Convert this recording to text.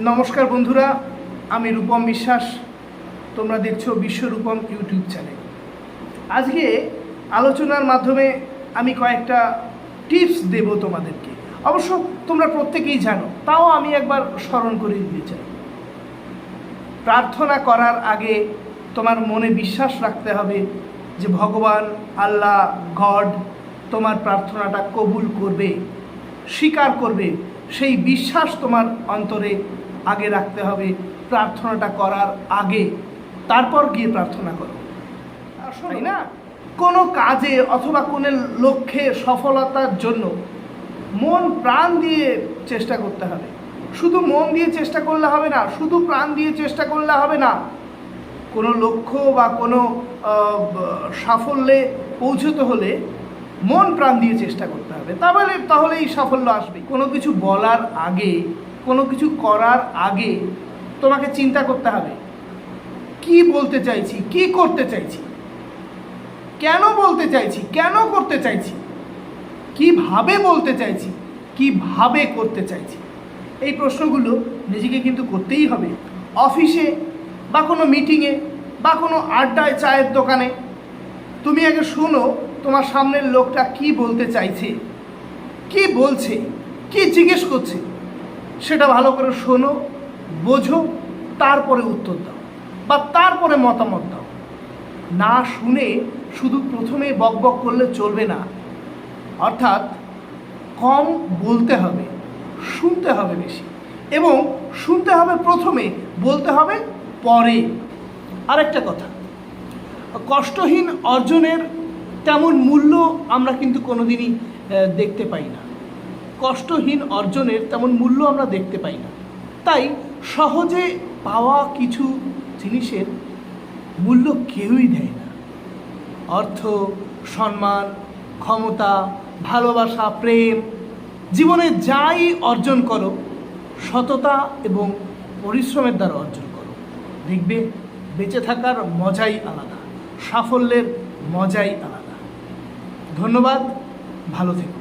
নমস্কার বন্ধুরা, আমি রূপম বিশ্বাস। তোমরা দেখছো বিশ্বরূপম ইউটিউব চ্যানেল। আজকে আলোচনার মাধ্যমে আমি কয়েকটা টিপস দেব তোমাদেরকে। অবশ্য তোমরা প্রত্যেকেই জানো, তাও আমি একবার স্মরণ করে দিতে চাই। প্রার্থনা করার আগে তোমার মনে বিশ্বাস রাখতে হবে যে ভগবান, আল্লাহ, গড তোমার প্রার্থনাটা কবুল করবে, স্বীকার করবে। সেই বিশ্বাস তোমার অন্তরে আগে রাখতে হবে প্রার্থনাটা করার আগে, তারপর গিয়ে প্রার্থনা করো। তাই না? কোনো কাজে অথবা কোনো লক্ষ্যে সফলতার জন্য মন প্রাণ দিয়ে চেষ্টা করতে হবে। শুধু মন দিয়ে চেষ্টা করলে হবে না, শুধু প্রাণ দিয়ে চেষ্টা করলে হবে না। কোনো লক্ষ্য বা কোনো সাফল্যে পৌঁছতে হলে মন প্রাণ দিয়ে চেষ্টা করতে হবে, তাহলে এই সাফল্য আসবে। কোনো কিছু বলার আগে, কোনো কিছু করার আগে তোমাকে চিন্তা করতে হবে, কি বলতে চাইছি, কি করতে চাইছি, কেন বলতে চাইছি, কেন করতে চাইছি, কিভাবে বলতে চাইছি, কিভাবে করতে চাইছি। এই প্রশ্নগুলো নিজেকে কিন্তু করতেই হবে। অফিসে বা কোনো মিটিংয়ে বা কোনো আড্ডায়, চায়ের দোকানে তুমি আগে শোনো তোমার সামনের লোকটা কি বলতে চাইছে, কি বলছে, কি জিজ্ঞেস করছে, সেটা ভালো করে শোনো, বোঝো, তারপরে উত্তর দাও বা তারপরে মতামত দাও। না শুনে শুধু প্রথমে বকবক করলে চলবে না। অর্থাৎ কম বলতে হবে, শুনতে হবে বেশি, এবং শুনতে হবে প্রথমে, বলতে হবে পরে। আরেকটা কথা, কষ্টহীন অর্জনের তেমন মূল্য আমরা কিন্তু কোনোদিনই দেখতে পাই না। কষ্টহীন অর্জনের তেমন মূল্য আমরা দেখতে পাই না। তাই সহজে পাওয়া কিছু জিনিসের মূল্য কেউই দেয় না। অর্থ, সম্মান, ক্ষমতা, ভালোবাসা, প্রেম, জীবনে যাই অর্জন করো সততা এবং পরিশ্রমের দ্বারা অর্জন করো। দেখবে বেঁচে থাকার মজাই আলাদা, সাফল্যের মজাই আলাদা। ধন্যবাদ, ভালো থেকো।